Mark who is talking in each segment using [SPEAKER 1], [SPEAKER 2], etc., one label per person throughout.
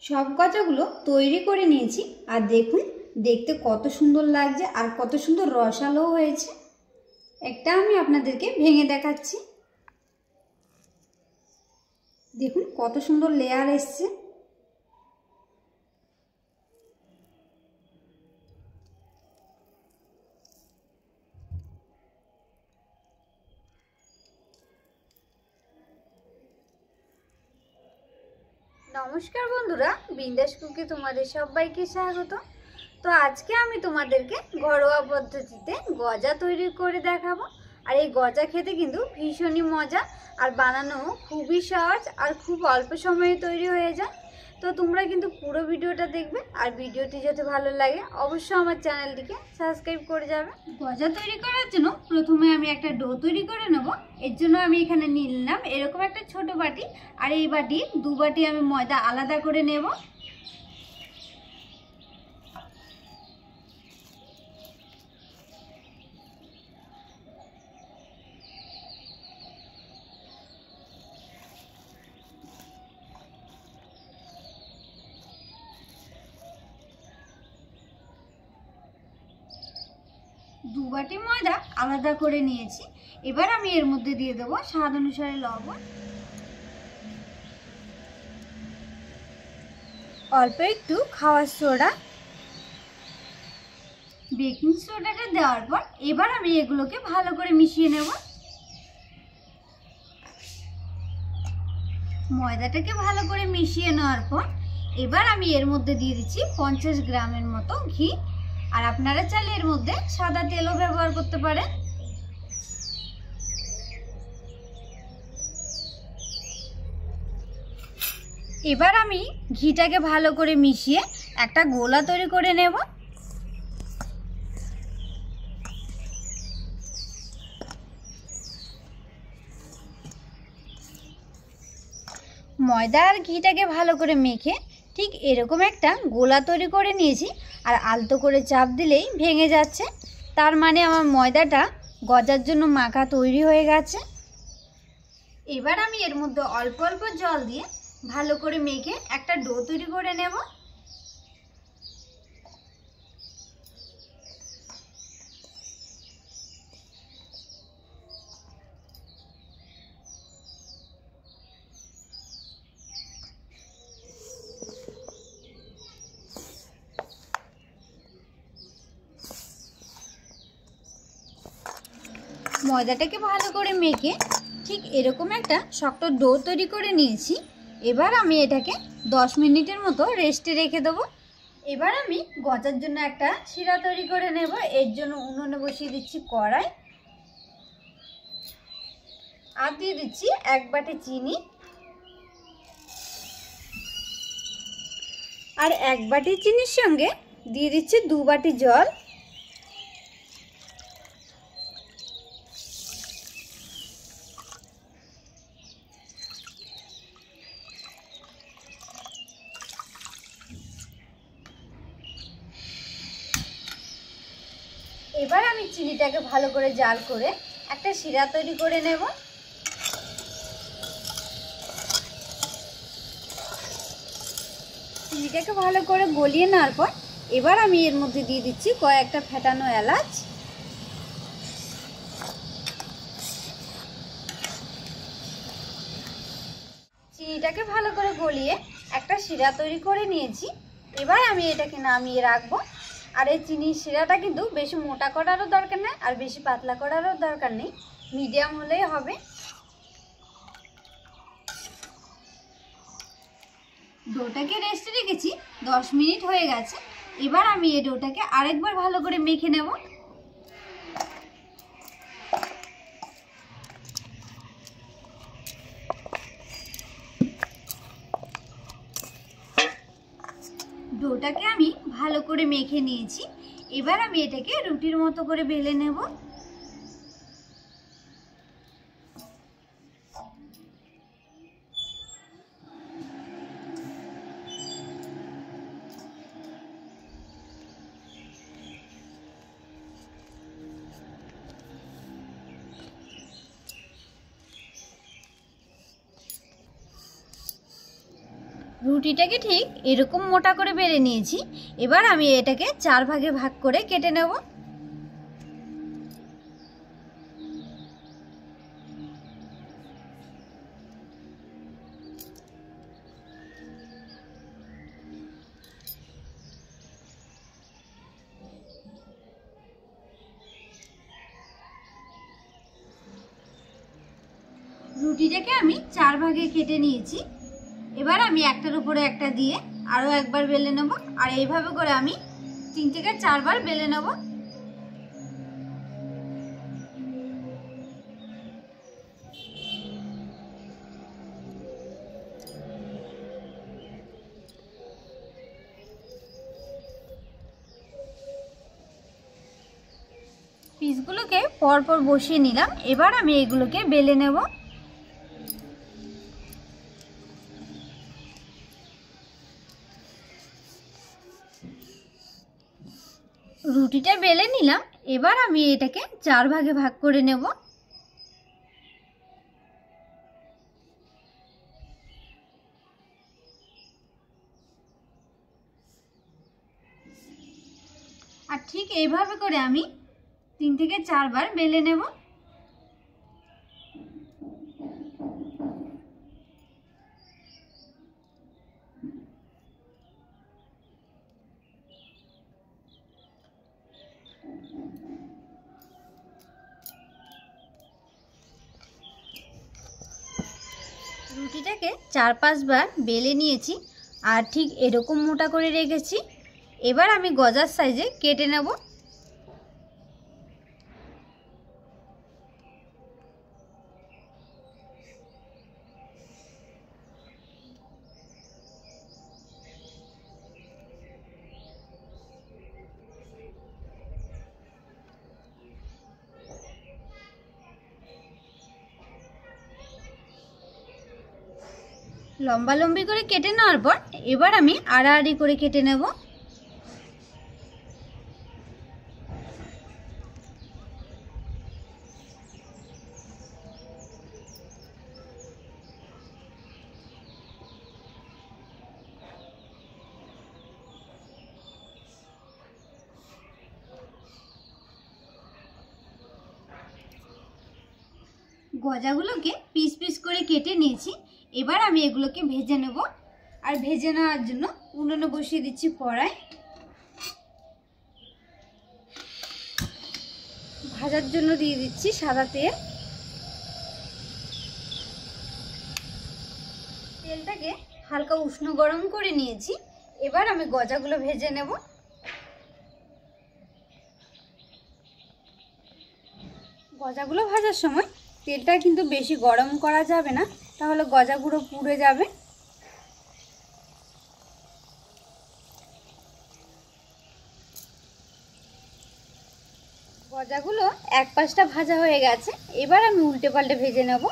[SPEAKER 1] সব গজাগুলো তৈরি করে নিয়েছি আর দেখুন দেখতে কত সুন্দর লাগছে আর কত সুন্দর রসালো হয়েছে। একটা আমি আপনাদেরকে ভেঙে দেখাচ্ছি। দেখুন কত সুন্দর লেয়ার এসছে। নমস্কার বন্ধুরা, বিন্দাস কুকে তোমাদের সবাইকে স্বাগত। তো আজকে আমি তোমাদেরকে ঘরোয়া পদ্ধতিতে গজা তৈরি করে দেখাবো। আর এই গজা খেতে কিন্তু ভীষণই মজা আর বানানো খুবই সহজ আর খুব অল্প সময়ে তৈরি হয়ে যায়। তো তোমরা কিন্তু পুরো ভিডিওটা দেখবে আর ভিডিওটি যদি ভালো লাগে অবশ্যই আমার চ্যানেলটিকে সাবস্ক্রাইব করে যাবে। গজা তৈরি করার জন্য প্রথমে আমি একটা ডো তৈরি করে নেব। এর জন্য আমি এখানে নিয়ে নিলাম এরকম একটা ছোট বাটি, আর এই বাটি 2 বাটি আমি ময়দা আলাদা করে নেব। দু বাটি ময়দা আলাদা করে নিয়েছি। এবার আমি এর মধ্যে দিয়ে দেবো স্বাদ অনুসারে লবণ, অল্প একটু খাওয়ার সোডা, বেকিং সোডাটা দেওয়ার পর এবার আমি এগুলোকে ভালো করে মিশিয়ে নেব। ময়দাটাকে ভালো করে মিশিয়ে নেওয়ার পর এবার আমি এর মধ্যে দিয়ে দিচ্ছি 50 গ্রামের মতো ঘি। আর আপনারা চাইলে এর মধ্যে সাদা তেলও ব্যবহার করতে পারেন। এবার আমি ঘিটাকে ভালো করে মিশিয়ে একটা গোলা তৈরি করে নেব। ময়দা আর ঘিটাকে ভালো করে মেখে ঠিক এরকম একটা গোলা তৈরি করে নিয়েছি। আর আলতো করে চাপ দিলেই ভেঙে যাচ্ছে, তার মানে আমার ময়দাটা গজার জন্য মাখা তৈরি হয়ে গেছে। এবার আমি এর মধ্যে অল্প অল্প জল দিয়ে ভালো করে মেখে একটা ডো তৈরি করে নেব। ময়দাটাকে ভালো করে মেখে ঠিক এরকম একটা শক্ত ডো তৈরি করে নিয়েছি। এবার আমি এটাকে 10 মিনিটের মতো রেস্টে রেখে দেবো। এবার আমি গজার জন্য একটা শিরা তৈরি করে নেব। এর জন্য উনুনে বসিয়ে দিচ্ছি কড়াই, আর দিয়ে দিচ্ছি 1 বাটি চিনি আর 1 বাটি চিনির সঙ্গে দিয়ে দিচ্ছি 2 বাটি জল। এবার আমি চিনিটাকে ভালো করে জাল করে একটা শিরা তৈরি করে নেব। চিনিটাকে ভালো করে গলিয়ে নেওয়ার পর এবার আমি এর মধ্যে দিয়ে দিচ্ছি কয়েকটা ফেটানো এলাচ। চিনিটাকে ভালো করে গলিয়ে একটা শিরা তৈরি করে নিয়েছি। এবার আমি এটাকে নামিয়ে রাখবো। আর এই চিনির শিরাটা কিন্তু বেশি মোটা করারও দরকার নেই আর বেশি পাতলা করারও দরকার নেই, মিডিয়াম হলেই হবে। ডোটাকে রেস্টে রেখেছি 10 মিনিট হয়ে গেছে। এবার আমি এই ডোটাকে আরেকবার ভালো করে মেখে নেব। ডোটাকে আমি ভালো করে মেখে নিয়েছি। এবার আমি এটাকে রুটির মতো করে বেলে নেব। রুটিটাকে ঠিক এরকম মোটা করে বেলে নিয়েছি। এবার আমি এটাকে 4 ভাগে ভাগ করে কেটে নেব। রুটিটাকে আমি 4 ভাগে কেটে নিয়েছি। এবার আমি একটার উপরে একটা দিয়ে আরো একবার বেলে নেব, আর এইভাবে করে আমি 3 থেকে 4 বার বেলে নেব। পিসগুলোকে পরপর বসিয়ে নিলাম। এবার আমি এগুলোকে বেলে নেব। রুটিটা বেলে নিলাম। এবার আমি এটাকে 4 ভাগে ভাগ করে নেব। আর ঠিক এইভাবে করে আমি 3 থেকে 4 বার বেলে নেব। রুটিটাকে 4-5 বার বেলে নিয়েছি আর ঠিক এরকম মোটা করে রেখেছি। এবার আমি গজার সাইজে কেটে নেব। লম্বা লম্বি করে কেটে নেওয়ার পর এবার আমি আড়াআড়ি করে কেটে নেব। গজাগুলোকে পিস পিস করে কেটে নিয়েছি। এবার আমি এগুলোকে ভেজে নেব। আর ভেজে নেওয়ার জন্য উনুনে বসিয়ে দিচ্ছি কড়াই। ভাজার জন্য দিয়ে দিচ্ছি সাদা তেল। তেলটাকে হালকা উষ্ণ গরম করে নিয়েছি। এবার আমি গজাগুলো ভেজে নেব। গজাগুলো ভাজার সময় তেলটা কিন্তু বেশি গরম করা যাবে না, তাহলে গজাগুলো পুড়ে যাবে। গজাগুলো এক পাশটা ভাজা হয়ে গেছে। এবার আমি উল্টে পাল্টে ভেজে নেব।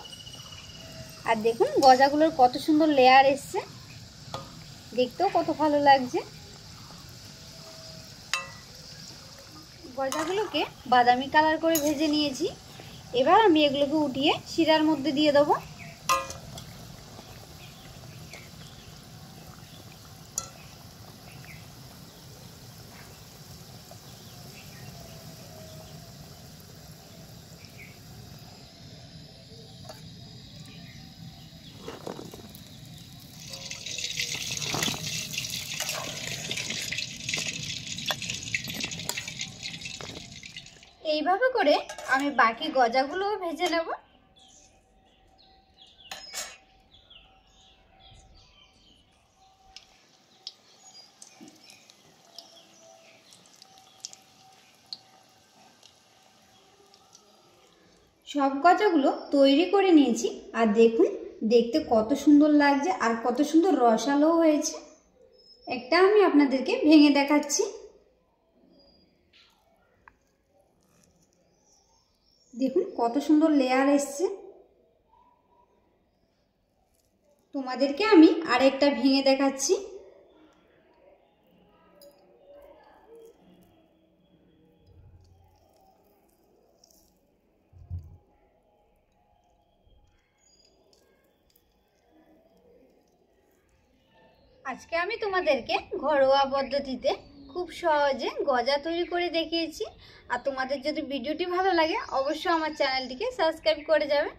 [SPEAKER 1] আর দেখুন গজাগুলোর কত সুন্দর লেয়ার এসছে, দেখতেও কত ভালো লাগছে। গজাগুলোকে বাদামি কালার করে ভেজে নিয়েছি। এবার আমি এগুলোকে উঠিয়ে শিরার মধ্যে দিয়ে দেবো। এইভাবে করে আমি বাকি গজাগুলোও ভেজে নেব। সব গজাগুলো তৈরি করে নিয়েছি। আর দেখুন দেখতে কত সুন্দর লাগছে আর কত সুন্দর রসালো হয়েছে। একটা আমি আপনাদেরকে ভেঙে দেখাচ্ছি। দেখুন কত সুন্দর লেয়ার এসছে। তোমাদেরকে আমি আরেকটা ভেঙে দেখাচ্ছি। আজকে আমি তোমাদেরকে ঘরোয়া পদ্ধতিতে খুব সহজে গজা তৈরি করে দেখিয়েছি। আর তোমাদের যদি ভিডিওটি ভালো লাগে অবশ্যই আমার চ্যানেলটিকে সাবস্ক্রাইব করে যাবে।